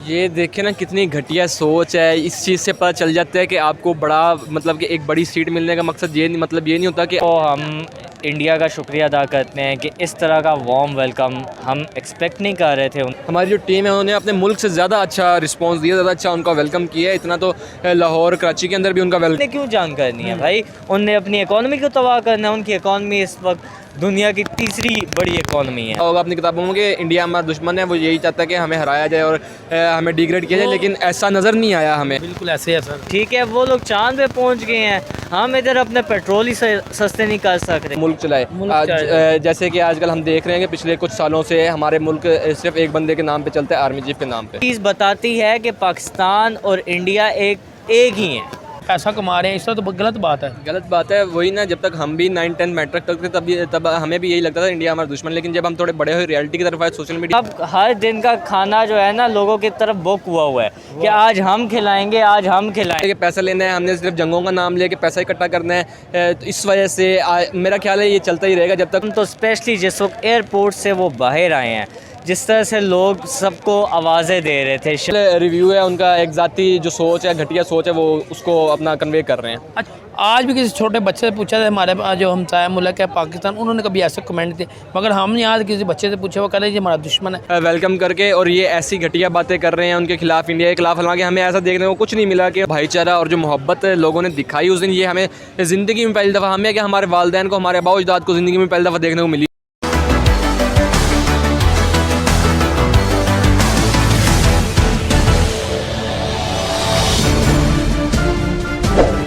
ये देखिए ना कितनी घटिया सोच है। इस चीज़ से पता चल जाता है कि आपको बड़ा मतलब कि एक बड़ी सीट मिलने का मकसद ये नहीं होता कि तो हम इंडिया का शुक्रिया अदा करते हैं कि इस तरह का वार्म वेलकम हम एक्सपेक्ट नहीं कर रहे थे। हमारी जो टीम है उन्होंने अपने मुल्क से ज़्यादा अच्छा रिस्पांस दिया, ज़्यादा अच्छा उनका वेलकम किया है। इतना तो लाहौर कराची के अंदर भी उनका वेलकम क्यों जान करनी है भाई, उनने अपनी इकॉनमी को तबाह करना है। उनकी इकॉनमी इस वक्त दुनिया की तीसरी बड़ी इकॉनमी है। होगा अपनी किताबों में कि इंडिया हमारा दुश्मन है, वो यही चाहता है कि हमें हराया जाए और हमें डिग्रेड किया जाए, लेकिन ऐसा नज़र नहीं आया हमें। बिल्कुल ऐसे है सर। ठीक है, वो लोग चांद पे पहुंच गए हैं, हम इधर अपने पेट्रोल ही सस्ते नहीं कर सकते। मुल्क चलाए जैसे कि आजकल हम देख रहे हैं कि पिछले कुछ सालों से हमारे मुल्क सिर्फ एक बंदे के नाम पे चलता है, आर्मी चीफ के नाम पे। चीज़ बताती है कि पाकिस्तान और इंडिया एक ही हैं। पैसा कमा रहे हैं, इससे तो गलत बात है। गलत बात है वही ना। जब तक हम भी 9-10 मैट्रिक तक थे तब हमें भी यही लगता था इंडिया हमारा दुश्मन, लेकिन जब हम थोड़े बड़े हुए रियलिटी की तरफ आए, सोशल मीडिया अब हर दिन का खाना जो है ना लोगों की तरफ बुक हुआ है कि आज हम खिलाएंगे, आज हम खिलाएंगे। पैसा लेना है, हमने सिर्फ जंगों का नाम लेके पैसा इकट्ठा करना है। तो इस वजह से मेरा ख्याल है ये चलता ही रहेगा जब तक। हम तो स्पेशली जिस वक्त एयरपोर्ट से वो बाहर आए हैं, जिस तरह से लोग सबको आवाज़ें दे रहे थे। रिव्यू है उनका, एक ज़ाती जो सोच है, घटिया सोच है, वो उसको अपना कन्वे कर रहे हैं। आज भी किसी छोटे बच्चे से पूछा था, हमारे जो हमसाया मुल्क है पाकिस्तान, उन्होंने कभी ऐसे कमेंट दिए, मगर हमने आज किसी बच्चे से पूछा, वो कह रहे हैं हमारा दुश्मन है। वेलकम करके और ये ऐसी घटिया बातें कर रहे हैं उनके खिलाफ, इंडिया के खिलाफ। हालांकि हमें ऐसा देखने को कुछ नहीं मिला कि भाईचारा और जो मोहब्बत लोगों ने दिखाई उस दिन, ये हमें ज़िंदगी में पहली दफ़ा, हमें कि हमारे वालिदैन को, हमारे आबा अजदाद को ज़िंदगी में पहली दफ़ा देखने को मिली।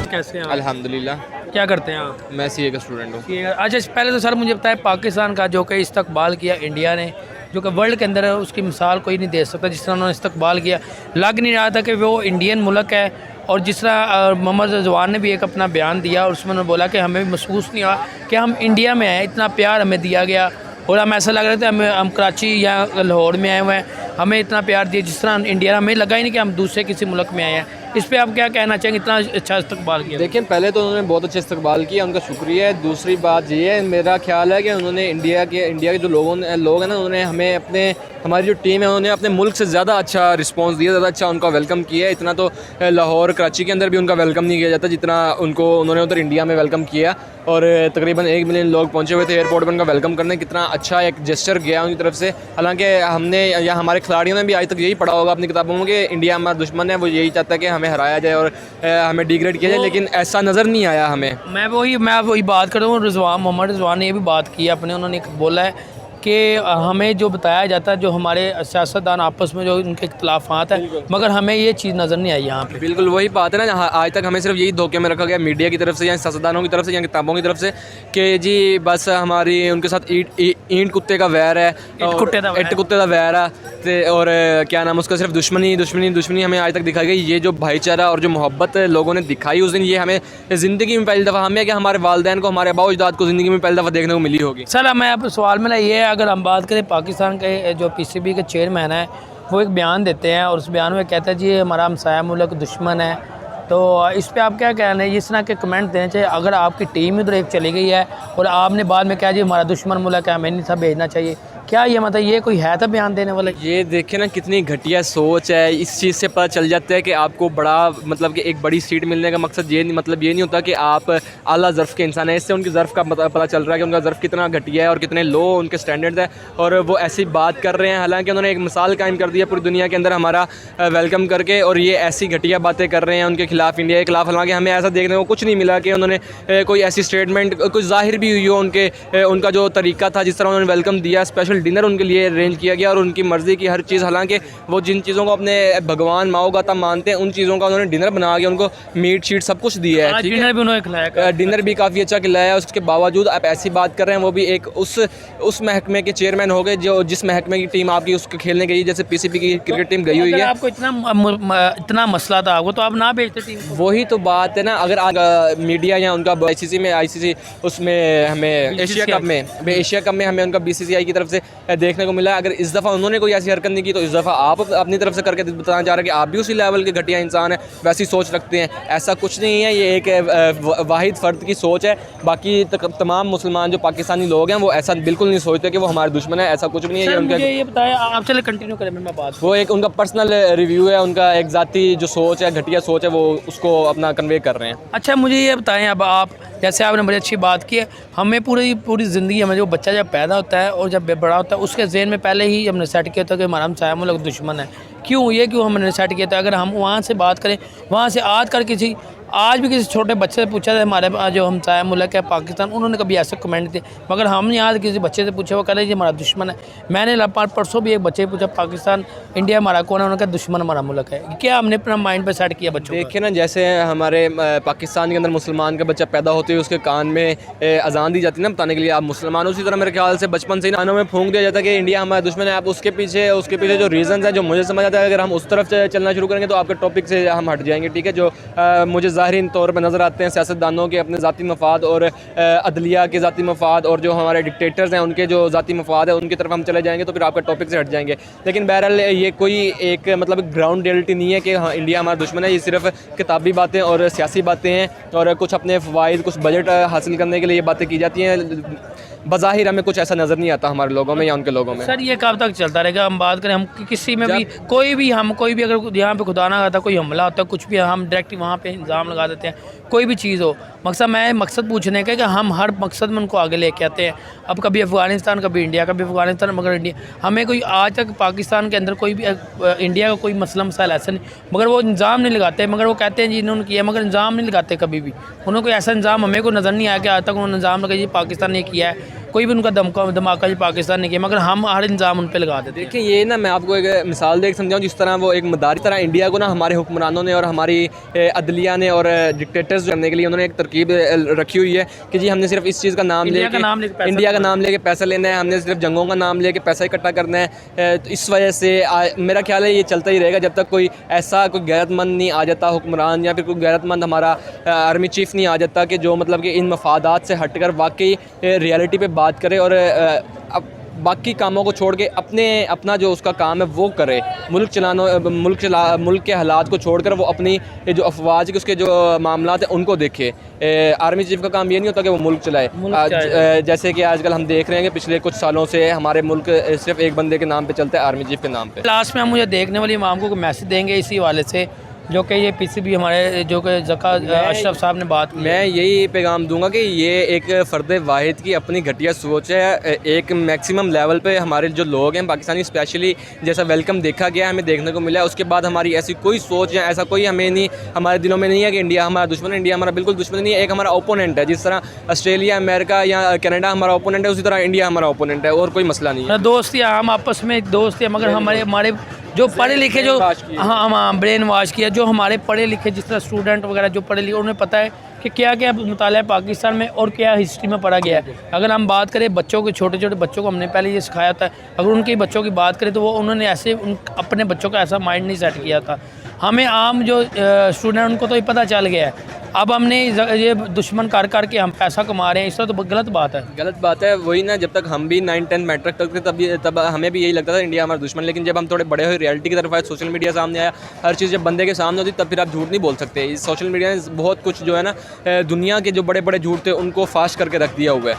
कैसे हैं आप? अल्हम्दुलिल्लाह। क्या करते हैं आप? मैं सीए का स्टूडेंट हूँ। अच्छा, पहले तो सर मुझे बताया पाकिस्तान का जो कि इस्तकबाल किया इंडिया ने, जो कि वर्ल्ड के अंदर है, उसकी मिसाल कोई नहीं दे सकता जिस तरह उन्होंने इस्तकबाल किया। लग नहीं रहा था कि वो इंडियन मुल्क है। और जिस तरह मोहम्मद रिजवान ने भी एक अपना बयान दिया और उसमें उन्होंने बोला कि हमें महसूस नहीं हुआ कि हम इंडिया में हैं, इतना प्यार हमें दिया गया और हम ऐसा लग रहे थे हम कराची या लाहौर में आए हुए हैं, हमें इतना प्यार दिया जिस तरह इंडिया, हमें लगा ही नहीं कि हम दूसरे किसी मुल्क में आए हैं। इस पे आप क्या कहना चाहेंगे, इतना अच्छा इस्तकबाल किया? देखिए, पहले तो उन्होंने बहुत अच्छा इस्तकबाल किया, उनका शुक्रिया है। दूसरी बात ये है, मेरा ख्याल है कि उन्होंने इंडिया के जो लोग हैं ना, उन्होंने हमें हमारी जो टीम है उन्होंने अपने मुल्क से ज़्यादा अच्छा रिस्पांस दिया, ज़्यादा अच्छा उनका वेलकम किया है। इतना तो लाहौर कराची के अंदर भी उनका वेलकम नहीं किया जाता जितना उन्होंने उधर इंडिया में वेलकम किया। और तकरीबन 1 मिलियन लोग पहुँचे हुए थे एयरपोर्ट पर उनका वेलकम करने। कितना अच्छा एक जेस्चर गया उनकी तरफ से। हालांकि हमने या हमारे खिलाड़ियों ने भी आज तक यही पढ़ा होगा अपनी किताबों में कि इंडिया हमारा दुश्मन है, वो यही चाहता है कि हमें हराया जाए और हमें डिग्रेड किया जाए, लेकिन ऐसा नज़र नहीं आया हमें। मैं वही बात कर रहा हूँ। मोहम्मद रिजवान ने ये भी बात की अपने, उन्होंने बोला है कि हमें जो बताया जाता है, जो हमारे सियासतदान आपस में जो उनके इख्तलाफात हैं, मगर हमें ये चीज़ नज़र नहीं आई यहाँ पे। बिल्कुल वही बात है ना, आज तक हमें सिर्फ यही धोखे में रखा गया मीडिया की तरफ से या सियासतदानों की तरफ से या किताबों की तरफ से कि जी बस हमारी उनके साथ ईंट कुत्ते का वैर है, इट कुत्ते का वैर है। और क्या नाम उसका, सिर्फ दुश्मनी हमें आज तक दिखाई गई। ये जो भाईचारा और जो मोहब्बत लोगों ने दिखाई उस दिन, ये हमें ज़िंदगी में पहली दफ़ा, हमें कि हमारे वालिदैन को, हमारे आबा अजदाद को ज़िंदगी में पहली दफ़ा देखने को मिली होगी। सर मैं अब सवाल मेरा ये है, अगर हम बात करें पाकिस्तान के जो पीसीबी के चेयरमैन है, वो एक बयान देते हैं और उस बयान में कहता है जी हमारा हमसाया मुल्क दुश्मन है, तो इस पे आप क्या कहना है? इस तरह के कमेंट देने चाहिए। अगर आपकी टीम उधर एक चली गई है और आपने बाद में कहा जी हमारा दुश्मन मुल्क है, हमें नहीं था भेजना चाहिए, क्या ये मतलब ये कोई है था बयान देने वाला? ये देखिए ना कितनी घटिया सोच है। इस चीज़ से पता चल जाता है कि आपको बड़ा मतलब कि एक बड़ी सीट मिलने का मकसद ये नहीं होता कि आप आला ज़र्फ़ के इंसान हैं। इससे उनकी ज़र्फ़ का पता चल रहा है कि उनका ज़र्फ़ कितना घटिया है और कितने लो उनके स्टैंडर्ड्स हैं, और वो ऐसी बात कर रहे हैं। हालांकि उन्होंने एक मिसाल कायम कर दी है पूरी दुनिया के अंदर हमारा वेलकम करके, और ये ऐसी घटिया बातें कर रहे हैं उनके खिलाफ, इंडिया के खिलाफ। हालांकि हमें ऐसा देखने को कुछ नहीं मिला कि उन्होंने कोई ऐसी स्टेटमेंट कुछ ज़ाहिर भी हुई हो। उनका जो तरीका था, जिस तरह उन्होंने वेलकम दिया, स्पेशल डिनर उनके लिए अरेंज किया गया और उनकी मर्ज़ी की हर चीज़। हालांकि वो जिन चीज़ों को अपने भगवान माओ गाता मानते हैं, उन चीज़ों का उन्होंने डिनर बना के उनको मीट शीट सब कुछ दिया है। डिनर भी उन्होंने खिलाया, डिनर भी काफ़ी अच्छा खिलाया। उसके बावजूद आप ऐसी बात कर रहे हैं, वो भी एक उस महकमे के चेयरमैन हो गए जो जिस महकमे की टीम आपकी उसके खेलने गई, जैसे पीसीबी की क्रिकेट टीम गई हुई है। आपको इतना मसला था आपको, तो आप ना भेजते टीम? वही तो बात है ना। अगर मीडिया या उनका आईसीसी उसमें हमें एशिया कप में हमें उनका बीसीसीआई की तरफ से देखने को मिला है। अगर इस दफ़ा उन्होंने कोई ऐसी हरकत नहीं की तो इस दफ़ा आप अपनी तरफ से करके बताना चाह रहे हैं कि आप भी उसी लेवल के घटिया इंसान हैं, वैसी सोच रखते हैं। ऐसा कुछ नहीं है, ये एक वाहिद फ़र्द की सोच है। बाकी तमाम मुसलमान जो पाकिस्तानी लोग हैं वो ऐसा बिल्कुल नहीं सोचते कि वो हमारे दुश्मन है, ऐसा कुछ भी नहीं है। मुझे ये बताया, आप चले कंटिन्यू करें, मैं बात। वो एक उनका पर्सनल रिव्यू है, उनका एक ज़ाती जो सोच है, घटिया सोच है, वो उसको अपना कन्वे कर रहे हैं। अच्छा मुझे ये बताएं, अब आप जैसे आपने बड़ी अच्छी बात की है, हमें पूरी ज़िंदगी हमें जो बच्चा जब पैदा होता है और जब बड़ा होता है उसके ज़हन में पहले ही हमने सेट किया था कि हमारा हमसाया मुल्क दुश्मन है। क्यों हमने सेट किया था? अगर हम वहाँ से बात करें, वहाँ से आज भी किसी छोटे बच्चे से पूछा था हमारे जो हमसाया मुल्क है पाकिस्तान, उन्होंने कभी ऐसे कमेंट दिए। मगर हमने आज किसी बच्चे से पूछा, वो कह रहे जी हमारा दुश्मन है। मैंने परसों भी एक बच्चे से पूछा पाकिस्तान इंडिया हमारा कौन है, उन्होंने कहा दुश्मन हमारा मुल्क है। क्या हमने अपना माइंड पर सेट किया बच्चों? देखिए ना, जैसे हमारे पाकिस्तान के अंदर मुसलमान का बच्चा पैदा होते हुए उसके कान में अजान दी जाती है ना बताने के लिए आप मुसलमान, उसी तरह मेरे ख्याल से बचपन से ही कानों में फूंक दिया जाता है कि इंडिया हमारा दुश्मन है। आप उसके पीछे जो रीज़न है जो मुझे समझ आता है, अगर हम उस तरफ चलना शुरू करेंगे तो आपके टॉपिक से हम हट जाएंगे, ठीक है। जो मुझे ज़ाहिरी तौर पर नज़र आते हैं सियासतदानों के अपने ज़ाती मफाद और अदलिया के ज़ाती मफाद और जो हमारे डिक्टेटर्स हैं उनके जो ज़ाती मफाद है उनकी तरफ हम चले जाएंगे तो फिर आपका टॉपिक से हट जाएंगे। लेकिन बहरहाल ये कोई एक मतलब ग्राउंड रियलिटी नहीं है कि हाँ इंडिया हमारा दुश्मन है। ये सिर्फ किताबी बातें और सियासी बातें हैं और कुछ अपने फ़वाइद, कुछ बजट हासिल करने के लिए ये बातें की जाती हैं। बज़ाहिर हमें कुछ ऐसा नज़र नहीं आता हमारे लोगों में या उनके लोगों में। सर ये कब तक चलता रहेगा? हम बात करें, हम किसी में भी कोई भी अगर यहाँ पे खुदा ना खाता कोई हमला होता है कुछ भी, हम डायरेक्ट वहाँ पे इल्ज़ाम लगा देते हैं, कोई भी चीज़ हो। मकसद पूछने का कि हम हर मकसद में उनको आगे लेके आते हैं। अब कभी अफ़गानिस्तान, कभी इंडिया, कभी अफ़गानिस्तान, मगर इंडिया हमें कोई आज तक पाकिस्तान के अंदर कोई भी इंडिया का कोई मसला मसाइल ऐसा नहीं, मगर वो इंजाम नहीं लगाते। मगर वो कहते हैं जी इन्होंने किया, मगर इंजाम नहीं लगाते कभी भी। उन्होंने कोई ऐसा इंजाम हमें को नज़र नहीं आया कि आज तक उन्होंने इंजाम लगा जी पाकिस्तान ने किया है, कोई भी उनका धमाका जी पाकिस्तान ने किया, मगर हम हर इंजाम उन पर लगा देते हैं। देखिए ये ना, मैं आपको एक मिसाल देख समझाऊँ, जिस तरह वो एक मदारी तरह इंडिया को ना हमारे हुक्मरानों ने और हमारी अदलिया ने और डिक्टेटर्स करने के लिए उन्होंने एक तरकीब रखी हुई है कि जी हमने सिर्फ इस चीज़ का नाम लेके इंडिया का नाम लेके पैसा लेना है, हमने सिर्फ जंगों का नाम लेके पैसा इकट्ठा करना है। तो इस वजह से मेरा ख्याल है ये चलता ही रहेगा जब तक कोई ऐसा कोई गैरतमंद नहीं आ जाता हुक्मरान, या फिर कोई गैरतमंद हमारा आर्मी चीफ़ नहीं आ जाता कि जो मतलब कि इन मफादात से हट कर वाकई रियलिटी पे बात करे और अब बाकी कामों को छोड़ के अपना जो उसका काम है वो करे। मुल्क के हालात को छोड़कर वो अपनी जो अफवाज के उसके जो मामलात हैं उनको देखे। आर्मी चीफ का काम ये नहीं होता कि वो मुल्क चलाए। जैसे कि आजकल हम देख रहे हैं कि पिछले कुछ सालों से हमारे मुल्क सिर्फ एक बंदे के नाम पे चलता है, आर्मी चीफ के नाम पे। लास्ट में हम मुझे देखने वाली इमाम को मैसेज देंगे इसी वाले से, जो कि ये पीसीबी हमारे जो कि ज़कात अशरफ साहब ने बात की। मैं यही पैगाम दूंगा कि ये एक फ़र्द वाहिद की अपनी घटिया सोच है। एक मैक्सिमम लेवल पे हमारे जो लोग हैं पाकिस्तानी स्पेशली जैसा वेलकम देखा गया, हमें देखने को मिला है, उसके बाद हमारी ऐसी कोई सोच या ऐसा कोई हमें नहीं, हमारे दिलों में नहीं है कि इंडिया हमारा दुश्मन है। इंडिया हमारा बिल्कुल दुश्मन नहीं है, एक हमारा ओपोनेंट है। जिस तरह ऑस्ट्रेलिया, अमेरिका या कनाडा हमारा ओपोनेंट है, उसी तरह इंडिया हमारा ओपोनेंट है और कोई मसला नहीं है। दोस्त या हम आपस में दोस्त है, मगर हमारे जो पढ़े लिखे जो हाँ ब्रेन वॉश किया, जो हमारे पढ़े लिखे जिस तरह स्टूडेंट वगैरह जो पढ़े लिखे उन्हें पता है कि क्या क्या मुताला है पाकिस्तान में और क्या हिस्ट्री में पढ़ा गया है। अगर हम बात करें बच्चों के, छोटे छोटे बच्चों को हमने पहले ये सिखाया था, अगर उनके बच्चों की बात करें तो वो उन्होंने ऐसे अपने बच्चों का ऐसा माइंड नहीं सेट किया था। हमें आम जो स्टूडेंट उनको तो ये पता चल गया है। अब हमने ये दुश्मन कर के हम पैसा कमा रहे हैं, इससे तो गलत बात है। गलत बात है वही ना, जब तक हम भी 9-10 मैट्रिक तक थे तब हमें भी यही लगता था इंडिया हमारा दुश्मन। लेकिन जब हम थोड़े बड़े हुए, रियलिटी की तरफ आए, सोशल मीडिया सामने आया, हर चीज़ जब बंदे के सामने होती तब फिर आप झूठ नहीं बोल सकते। इस सोशल मीडिया ने बहुत कुछ जो है ना दुनिया के जो बड़े बड़े झूठ थे उनको फाश करके रख दिया हुआ है।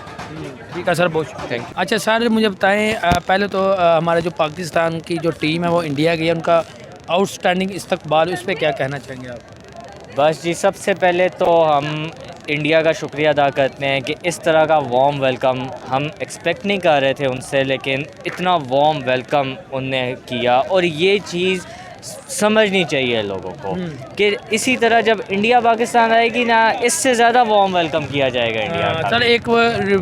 ठीक है सर, बहुत थैंक यू। अच्छा सर मुझे बताएँ, पहले तो हमारे जो पाकिस्तान की जो टीम है वो इंडिया गई है, उनका आउटस्टैंडिंग इस्तकबाल, उस पर क्या कहना चाहेंगे आप? बस जी, सबसे पहले तो हम इंडिया का शुक्रिया अदा करते हैं कि इस तरह का वार्म वेलकम हम एक्सपेक्ट नहीं कर रहे थे उनसे, लेकिन इतना वार्म वेलकम उनने किया। और ये चीज़ समझनी चाहिए लोगों को कि इसी तरह जब इंडिया पाकिस्तान आएगी ना, इससे ज़्यादा वार्म वेलकम किया जाएगा इंडिया का। सर एक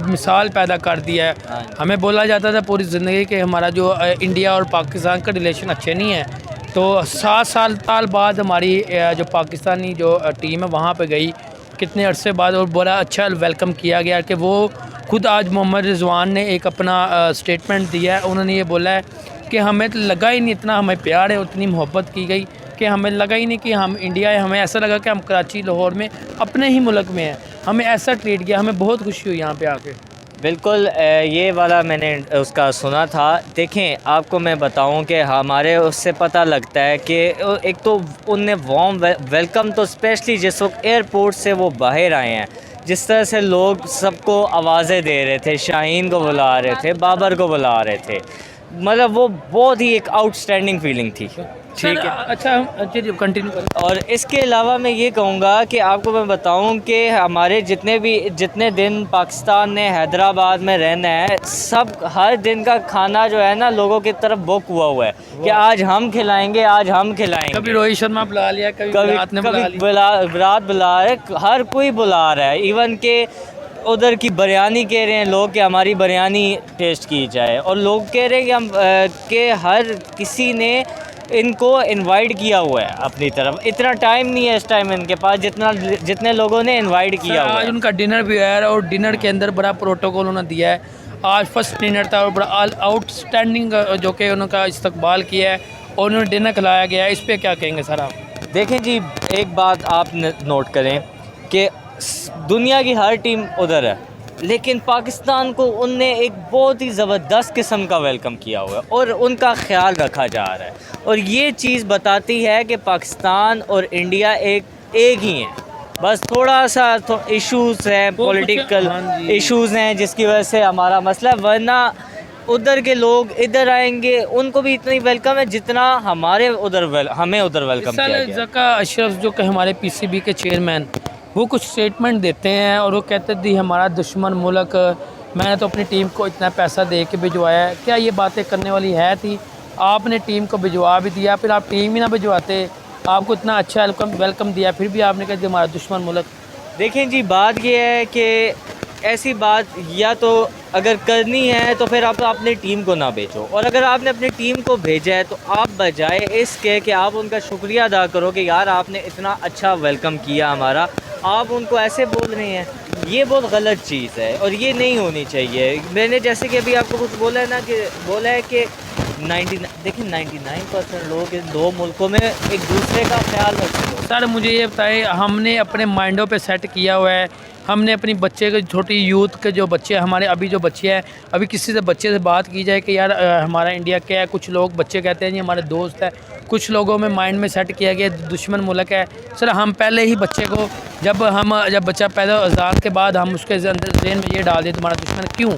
मिसाल पैदा कर दिया है। हमें बोला जाता था पूरी ज़िंदगी कि हमारा जो इंडिया और पाकिस्तान का रिलेशन अच्छे नहीं है, तो 7 साल बाद हमारी जो पाकिस्तानी जो टीम है वहाँ पे गई, कितने अरसे बाद, और बड़ा अच्छा वेलकम किया गया कि वो खुद आज मोहम्मद रिजवान ने एक अपना स्टेटमेंट दिया है। उन्होंने ये बोला है कि हमें तो लगा ही नहीं, इतना हमें प्यार है, उतनी मोहब्बत की गई कि हमें लगा ही नहीं कि हम इंडिया है। हमें ऐसा लगा कि हम कराची, लाहौर में अपने ही मुल्क में हैं। हमें ऐसा ट्रीट किया, हमें बहुत खुशी हुई यहाँ पे आके। बिल्कुल ये वाला मैंने उसका सुना था। देखें, आपको मैं बताऊं कि हमारे उससे पता लगता है कि एक तो उनने वार्म वेलकम तो स्पेशली जिस वक्त एयरपोर्ट से वो बाहर आए हैं, जिस तरह से लोग सबको आवाज़ें दे रहे थे, शाहीन को बुला रहे थे, बाबर को बुला रहे थे, मतलब वो बहुत ही एक आउटस्टैंडिंग फीलिंग थी। ठीक है। अच्छा जी कंटिन्यू करें। और इसके अलावा मैं ये कहूँगा कि आपको मैं बताऊँ कि हमारे जितने दिन पाकिस्तान ने हैदराबाद में रहना है, सब हर दिन का खाना जो है ना लोगों की तरफ बुक हुआ है कि आज हम खिलाएंगे, आज हम खिलाएंगे। कभी रोहित शर्मा बुला लिया, कभी विराट ने बुला लिया। विराट बुला रहे, हर कोई बुला रहा है। इवन के उधर की बिरयानी कह रहे हैं लोग कि हमारी बिरयानी टेस्ट की जाए, और लोग कह रहे हैं कि हम कि हर किसी ने इनको इनवाइट किया हुआ है अपनी तरफ। इतना टाइम नहीं है इस टाइम इनके पास जितने लोगों ने इनवाइट किया हुआ है। आज उनका डिनर भी है और डिनर के अंदर बड़ा प्रोटोकॉल उन्होंने दिया है। आज फर्स्ट डिनर था और बड़ा आउटस्टैंडिंग जो कि उनका इस्तकबाल किया है और उन्होंने डिनर खिलाया गया है। इस पर क्या कहेंगे सर आप? देखें जी, एक बात आप नोट करें कि दुनिया की हर टीम उधर है, लेकिन पाकिस्तान को उनने एक बहुत ही ज़बरदस्त किस्म का वेलकम किया हुआ है और उनका ख्याल रखा जा रहा है। और ये चीज़ बताती है कि पाकिस्तान और इंडिया एक ही हैं। बस थोड़ा सा इश्यूज़ हैं, पॉलिटिकल इश्यूज़ हैं, जिसकी वजह से हमारा मसला है। वरना उधर के लोग इधर आएंगे, उनको भी इतनी वेलकम है जितना हमें उधर वेलकम किया गया। ज़का अशरफ जो कि हमारे पीसीबी के चेयरमैन, वो कुछ स्टेटमेंट देते हैं और वो कहते थे हमारा दुश्मन मुल्क, मैंने तो अपनी टीम को इतना पैसा दे के भिजवाया है। क्या ये बातें करने वाली है थी? आपने टीम को भिजवा भी दिया, फिर आप टीम ही ना भिजवाते, आपको इतना अच्छा वेलकम दिया, फिर भी आपने कहा हमारा दुश्मन मुल्क। देखें जी, बात ये है कि ऐसी बात या तो अगर करनी है तो फिर आप अपनी टीम को ना भेजो, और अगर आपने अपनी टीम को भेजा है तो आप बजाय इसके कि आप उनका शुक्रिया अदा करो कि यार आपने इतना अच्छा वेलकम किया हमारा, आप उनको ऐसे बोल रहे हैं, ये बहुत गलत चीज़ है और ये नहीं होनी चाहिए। मैंने जैसे कि अभी आपको कुछ बोला है कि 99% लोग इन दो मुल्कों में एक दूसरे का ख्याल रखते हैं। सर मुझे ये बताएं, हमने अपने माइंडों पे सेट किया हुआ है, हमने अपनी बच्चे के छोटी यूथ के जो बच्चे हमारे अभी जो बच्चे हैं, अभी किसी से बच्चे से बात की जाए कि यार हमारा इंडिया क्या है, कुछ लोग बच्चे कहते हैं जी हमारे दोस्त है, कुछ लोगों में माइंड में सेट किया गया दुश्मन मुल्क है। सर हम पहले ही बच्चे को जब बच्चा पैदा अजान के बाद हम उसके अंदर ज़हन में ये डाल दें तुम्हारा दुश्मन क्यों?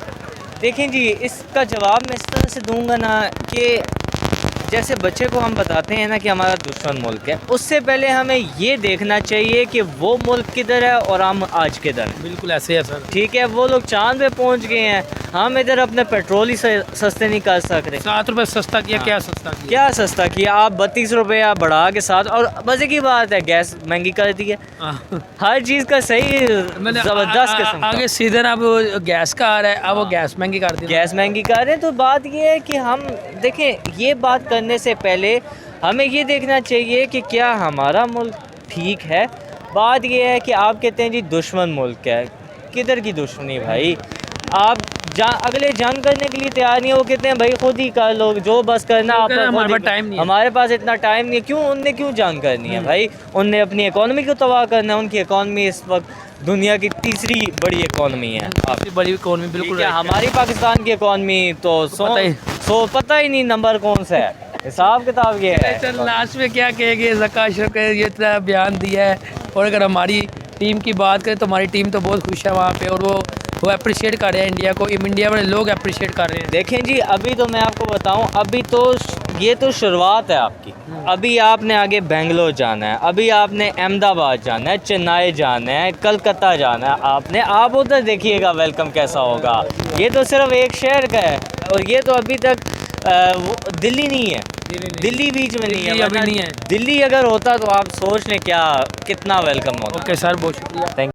देखें जी, इसका जवाब मैं इस तरह से दूंगा ना कि जैसे बच्चे को हम बताते हैं ना कि हमारा दुश्मन मुल्क है, उससे पहले हमें ये देखना चाहिए कि वो मुल्क किधर है और हम आज किधर हैं। बिल्कुल ऐसे है सर। ठीक है, वो लोग चांद पे पहुंच गए हैं, हम इधर अपने पेट्रोल ही सस्ते नहीं कर सक रहे। 7 रुपये सस्ता किया। हाँ। क्या सस्ता किया? क्या सस्ता किया? आप 32 रुपये बढ़ा के साथ, और मज़े की बात है गैस महंगी कर दी है। हर चीज़ का सही ज़बरदस्त किस्म का। आगे सीजन अब गैस का आ रहा है, अब वो गैस महंगी कर दी, गैस महंगी कर रहे हैं। तो बात ये है कि हम देखें, ये बात करने से पहले हमें ये देखना चाहिए कि क्या हमारा मुल्क ठीक है। बात ये है कि आप कहते हैं जी दुश्मन मुल्क है, किधर की दुश्मनी भाई? आप अगले जंग करने के लिए तैयार नहीं है, वो कहते हैं भाई खुद ही कर लो जो बस करना, आप हमारे पास टाइम नहीं है। हमारे पास इतना टाइम नहीं है। क्यों जंग करनी है भाई? उनने अपनी इकॉनमी को तबाह करना है। उनकी इकॉनमी इस वक्त दुनिया की तीसरी बड़ी इकॉनमी है। काफ़ी बड़ी इकॉनमी, बिल्कुल। हमारी पाकिस्तान की इकॉनमी तो पता ही नहीं नंबर कौन सा है, हिसाब किताब ये है। सर लास्ट में क्या कहेंगे? ज़का अशरफ ने ये इतना बयान दिया है, और अगर हमारी टीम की बात करें तो हमारी टीम तो बहुत खुश है वहाँ पे, और वो अप्रिशिएट कर रहे हैं इंडिया को, इंडिया में लोग अप्रिशिएट कर रहे हैं। देखें जी, अभी तो मैं आपको बताऊं, अभी तो ये तो शुरुआत है आपकी। अभी आपने आगे बेंगलोर जाना है, अभी आपने अहमदाबाद जाना है, चेन्नई जाना है, कलकत्ता जाना है। आप उधर देखिएगा वेलकम कैसा होगा। ये तो सिर्फ एक शहर का है, और ये तो अभी तक दिल्ली नहीं है, दिल्ली बीच में नहीं है, अभी नहीं है। दिल्ली अगर होता तो आप सोच लें क्या कितना वेलकम होता। ओके सर, बहुत शुक्रिया। थैंक